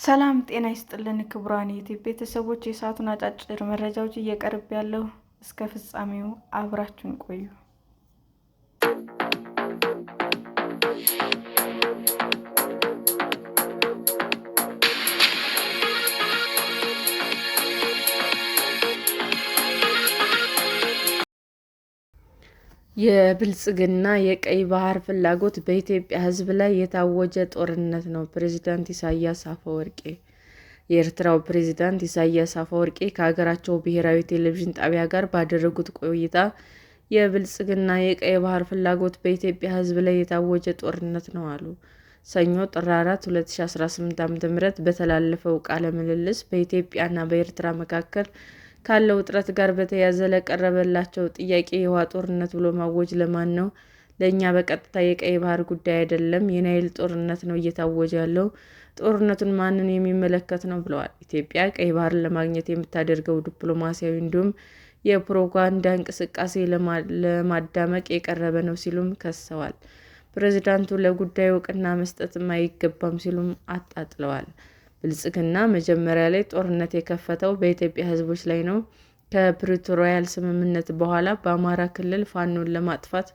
ሰላም ጤና ይስጥልን ክቡራን የዩቲዩብ ቤተሰቦች፣ የሰዓቱን አጫጭር መረጃዎች እየቀርብ ያለው እስከ ፍጻሜው አብራችሁን ቆዩ። የብልጽግና የቀይ ባህር ፍላጎት በኢትዮጵያ ሕዝብ ላይ የታወጀ ጦርነት ነው። ፕሬዝዳንት ኢሳያስ አፈወርቂ የኤርትራው ፕሬዝዳንት ኢሳያስ አፈወርቂ ከሀገራቸው ብሔራዊ ቴሌቪዥን ጣቢያ ጋር ባደረጉት ቆይታ የብልጽግና የቀይ ባህር ፍላጎት በኢትዮጵያ ሕዝብ ላይ የታወጀ ጦርነት ነው አሉ። ሰኞ ጥር 4 2018 ዓ.ም በተላለፈው ቃለ ምልልስ በኢትዮጵያና በኤርትራ መካከል ካለው ውጥረት ጋር በተያያዘ ለቀረበላቸው ጥያቄ የውሃ ጦርነት ብሎ ማወጅ ለማን ነው? ለእኛ በቀጥታ የቀይ ባህር ጉዳይ አይደለም፣ የናይል ጦርነት ነው እየታወጀ ያለው። ጦርነቱን ማንን የሚመለከት ነው ብለዋል። ኢትዮጵያ ቀይ ባህርን ለማግኘት የምታደርገው ዲፕሎማሲያዊ እንዲሁም የፕሮፓጋንዳ እንቅስቃሴ ለማዳመቅ የቀረበ ነው ሲሉም ከሰዋል። ፕሬዝዳንቱ ለጉዳዩ እውቅና መስጠትም አይገባም ሲሉም አጣጥለዋል። ብልጽግና መጀመሪያ ላይ ጦርነት የከፈተው በኢትዮጵያ ሕዝቦች ላይ ነው። ከፕሪቶሪያ ስምምነት በኋላ በአማራ ክልል ፋኖን ለማጥፋት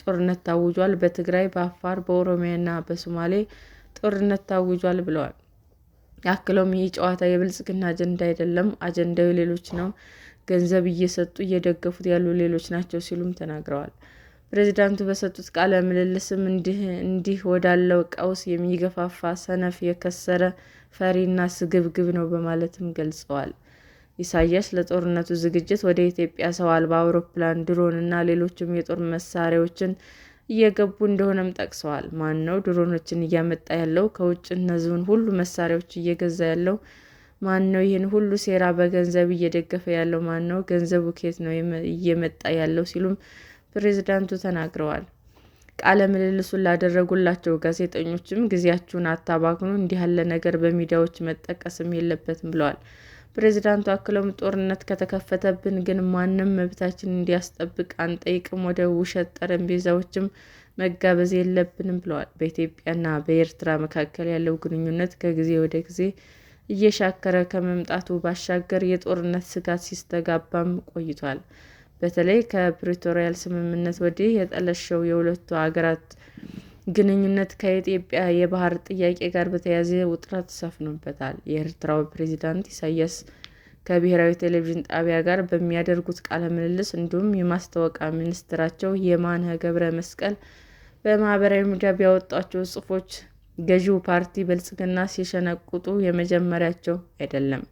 ጦርነት ታውጇል። በትግራይ፣ በአፋር፣ በኦሮሚያና በሶማሌ ጦርነት ታውጇል ብለዋል። አክለውም ይህ ጨዋታ የብልጽግና አጀንዳ አይደለም፣ አጀንዳው ሌሎች ነው፣ ገንዘብ እየሰጡ እየደገፉት ያሉ ሌሎች ናቸው ሲሉም ተናግረዋል። ፕሬዝዳንቱ በሰጡት ቃለ ምልልስም እንዲህ ወዳለው ቀውስ የሚገፋፋ ሰነፍ፣ የከሰረ ፈሪና ስግብግብ ነው በማለትም ገልጸዋል። ኢሳያስ ለጦርነቱ ዝግጅት ወደ ኢትዮጵያ ሰው አልባ አውሮፕላን፣ ድሮን እና ሌሎችም የጦር መሳሪያዎችን እየገቡ እንደሆነም ጠቅሰዋል። ማን ነው ድሮኖችን እያመጣ ያለው? ከውጭ እነዚህን ሁሉ መሳሪያዎች እየገዛ ያለው ማን ነው? ይህን ሁሉ ሴራ በገንዘብ እየደገፈ ያለው ማን ነው? ገንዘቡ ከየት ነው እየመጣ ያለው? ሲሉም ፕሬዝዳንቱ ተናግረዋል። ቃለ ምልልሱን ላደረጉላቸው ጋዜጠኞችም ጊዜያችሁን አታባክኑ፣ እንዲህ ያለ ነገር በሚዲያዎች መጠቀስም የለበትም ብለዋል። ፕሬዝዳንቱ አክለውም ጦርነት ከተከፈተብን ግን ማንም መብታችንን እንዲያስጠብቅ አንጠይቅም፣ ወደ ውሸት ጠረጴዛዎችም መጋበዝ የለብንም ብለዋል። በኢትዮጵያና በኤርትራ መካከል ያለው ግንኙነት ከጊዜ ወደ ጊዜ እየሻከረ ከመምጣቱ ባሻገር የጦርነት ስጋት ሲስተጋባም ቆይቷል። በተለይ ከፕሪቶሪያ ስምምነት ወዲህ የጠለሸው የሁለቱ ሀገራት ግንኙነት ከኢትዮጵያ የባህር ጥያቄ ጋር በተያያዘ ውጥረት ሰፍኖበታል። የኤርትራው ፕሬዝዳንት ኢሳያስ ከብሔራዊ ቴሌቪዥን ጣቢያ ጋር በሚያደርጉት ቃለ ምልልስ እንዲሁም የማስታወቂያ ሚኒስትራቸው የማነ ገብረ መስቀል በማህበራዊ ሚዲያ ቢያወጧቸው ጽሑፎች ገዢው ፓርቲ ብልጽግና ሲሸነቁጡ የመጀመሪያቸው አይደለም።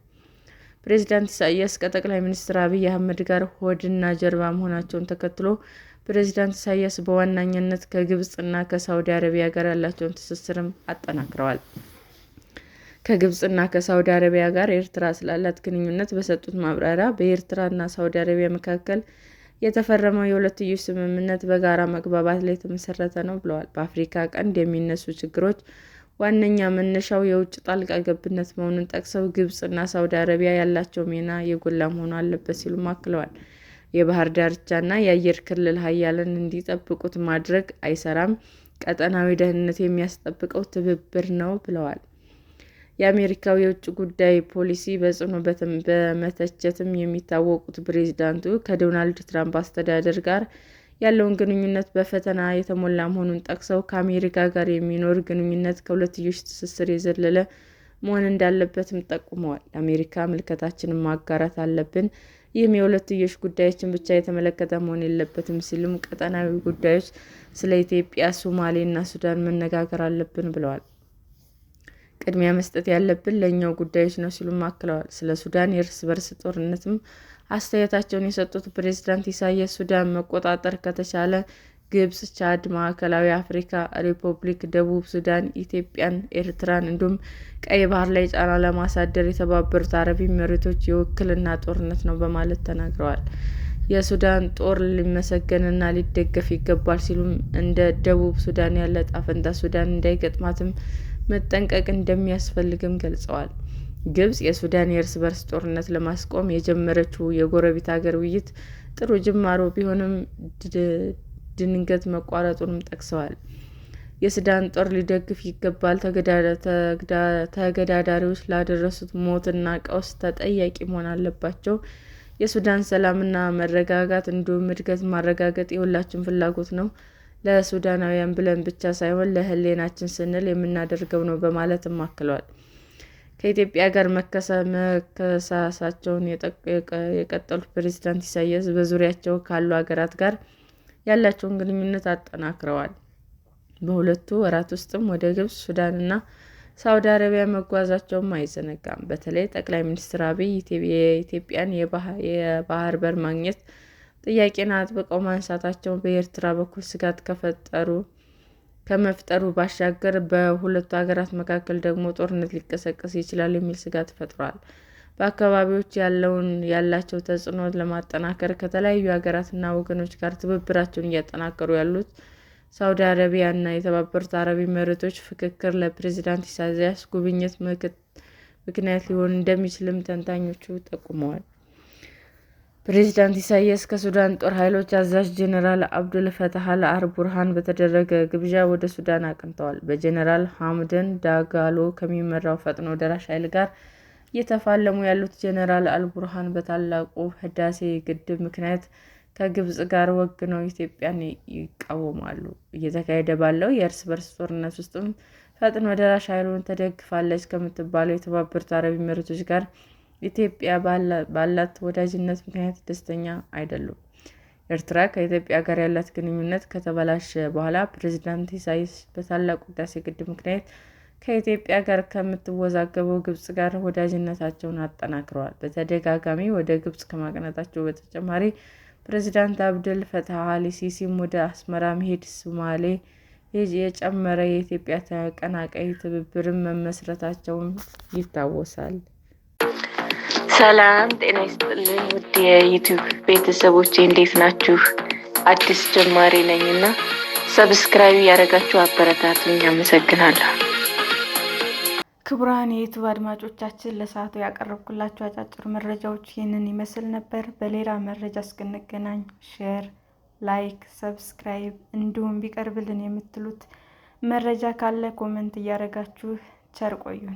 ፕሬዝዳንት ኢሳያስ ከጠቅላይ ሚኒስትር አብይ አህመድ ጋር ሆድና ጀርባ መሆናቸውን ተከትሎ ፕሬዝዳንት ኢሳያስ በዋነኛነት ከግብጽ እና ከሳውዲ አረቢያ ጋር ያላቸውን ትስስርም አጠናክረዋል። ከግብጽ እና ከሳውዲ አረቢያ ጋር ኤርትራ ስላላት ግንኙነት በሰጡት ማብራሪያ በኤርትራ እና ሳውዲ አረቢያ መካከል የተፈረመው የሁለትዮሽ ስምምነት በጋራ መግባባት ላይ የተመሰረተ ነው ብለዋል። በአፍሪካ ቀንድ የሚነሱ ችግሮች ዋነኛ መነሻው የውጭ ጣልቃ ገብነት መሆኑን ጠቅሰው ግብጽ እና ሳውዲ አረቢያ ያላቸው ሚና የጎላ መሆን አለበት ሲሉም አክለዋል። የባህር ዳርቻና የአየር ክልል ኃያላን እንዲጠብቁት ማድረግ አይሰራም፣ ቀጠናዊ ደህንነት የሚያስጠብቀው ትብብር ነው ብለዋል። የአሜሪካው የውጭ ጉዳይ ፖሊሲ በጽኑ በመተቸትም የሚታወቁት ፕሬዝዳንቱ ከዶናልድ ትራምፕ አስተዳደር ጋር ያለውን ግንኙነት በፈተና የተሞላ መሆኑን ጠቅሰው ከአሜሪካ ጋር የሚኖር ግንኙነት ከሁለትዮሽ ትስስር የዘለለ መሆን እንዳለበትም ጠቁመዋል። ለአሜሪካ ምልከታችንን ማጋራት አለብን፣ ይህም የሁለትዮሽ ጉዳዮችን ብቻ የተመለከተ መሆን የለበትም ሲሉም ቀጠናዊ ጉዳዮች ስለ ኢትዮጵያ፣ ሶማሌ እና ሱዳን መነጋገር አለብን ብለዋል። ቅድሚያ መስጠት ያለብን ለእኛው ጉዳዮች ነው ሲሉም አክለዋል። ስለ ሱዳን የእርስ በርስ ጦርነትም አስተያየታቸውን የሰጡት ፕሬዝዳንት ኢሳያስ ሱዳን መቆጣጠር ከተቻለ ግብጽ፣ ቻድ፣ ማዕከላዊ አፍሪካ ሪፐብሊክ፣ ደቡብ ሱዳን፣ ኢትዮጵያን፣ ኤርትራን እንዲሁም ቀይ ባህር ላይ ጫና ለማሳደር የተባበሩት አረብ ኤሚሬቶች የውክልና ጦርነት ነው በማለት ተናግረዋል። የሱዳን ጦር ሊመሰገንና ሊደገፍ ይገባል ሲሉም እንደ ደቡብ ሱዳን ያለ ዕጣ ፈንታ ሱዳን እንዳይገጥማትም መጠንቀቅ እንደሚያስፈልግም ገልጸዋል። ግብጽ የሱዳን የእርስ በርስ ጦርነት ለማስቆም የጀመረችው የጎረቤት ሀገር ውይይት ጥሩ ጅማሮ ቢሆንም ድንገት መቋረጡንም ጠቅሰዋል። የሱዳን ጦር ሊደግፍ ይገባል። ተገዳዳሪዎች ላደረሱት ሞትና ቀውስ ተጠያቂ መሆን አለባቸው። የሱዳን ሰላምና መረጋጋት እንዲሁም እድገት ማረጋገጥ የሁላችን ፍላጎት ነው። ለሱዳናውያን ብለን ብቻ ሳይሆን ለሕሊናችን ስንል የምናደርገው ነው በማለትም አክለዋል። ከኢትዮጵያ ጋር መከሰሳቸውን የቀጠሉት ፕሬዝዳንት ኢሳያስ በዙሪያቸው ካሉ ሀገራት ጋር ያላቸውን ግንኙነት አጠናክረዋል። በሁለቱ ወራት ውስጥም ወደ ግብጽ፣ ሱዳን እና ሳውዲ አረቢያ መጓዛቸውም አይዘነጋም። በተለይ ጠቅላይ ሚኒስትር አብይ የኢትዮጵያን የባህር በር ማግኘት ጥያቄን አጥብቀው ማንሳታቸው በኤርትራ በኩል ስጋት ከመፍጠሩ ባሻገር በሁለቱ ሀገራት መካከል ደግሞ ጦርነት ሊቀሰቀስ ይችላል የሚል ስጋት ፈጥሯል። በአካባቢዎች ያላቸው ተጽዕኖ ለማጠናከር ከተለያዩ ሀገራትና ወገኖች ጋር ትብብራቸውን እያጠናከሩ ያሉት ሳውዲ አረቢያ እና የተባበሩት አረብ ኤሚሬቶች ፍክክር ለፕሬዝዳንት ኢሳያስ ጉብኝት ምክንያት ሊሆን እንደሚችልም ተንታኞቹ ጠቁመዋል። ፕሬዝዳንት ኢሳያስ ከሱዳን ጦር ኃይሎች አዛዥ ጄኔራል አብዱል ፈታህ አል-ቡርሃን በተደረገ ግብዣ ወደ ሱዳን አቅንተዋል። በጄኔራል ሐምዳን ዳጋሎ ከሚመራው ፈጥኖ ደራሽ ኃይል ጋር እየተፋለሙ ያሉት ጄኔራል አል-ቡርሃን በታላቁ ህዳሴ ግድብ ምክንያት ከግብጽ ጋር ወግነው ኢትዮጵያን ይቃወማሉ። እየተካሄደ ባለው የእርስ በርስ ጦርነት ውስጥም ፈጥኖ ደራሽ ኃይሉን ትደግፋለች ከምትባለው የተባበሩት አረብ ኤሚሬቶች ጋር ኢትዮጵያ ባላት ወዳጅነት ምክንያት ደስተኛ አይደሉም። ኤርትራ ከኢትዮጵያ ጋር ያላት ግንኙነት ከተበላሸ በኋላ ፕሬዝዳንት ኢሳያስ በታላቁ ህዳሴ ግድብ ምክንያት ከኢትዮጵያ ጋር ከምትወዛገበው ግብጽ ጋር ወዳጅነታቸውን አጠናክረዋል። በተደጋጋሚ ወደ ግብጽ ከማቅናታቸው በተጨማሪ ፕሬዝዳንት አብደል ፈታህ አል-ሲሲም ወደ አስመራ መሄድ ሶማሌ የጨመረ የኢትዮጵያ ተቀናቃኝ ትብብርን መመስረታቸውን ይታወሳል። ሰላም ጤና ይስጥልኝ ውድ የዩቲዩብ ቤተሰቦቼ እንዴት ናችሁ? አዲስ ጀማሪ ነኝና ሰብስክራይብ ያደረጋችሁ አበረታቱኝ። አመሰግናለሁ። ክቡራን የዩቲዩብ አድማጮቻችን ለሰዓቱ ያቀረብኩላችሁ አጫጭር መረጃዎች ይህንን ይመስል ነበር። በሌላ መረጃ እስክንገናኝ ሼር፣ ላይክ፣ ሰብስክራይብ እንዲሁም ቢቀርብልን የምትሉት መረጃ ካለ ኮሜንት እያደረጋችሁ ቸር ቆዩን።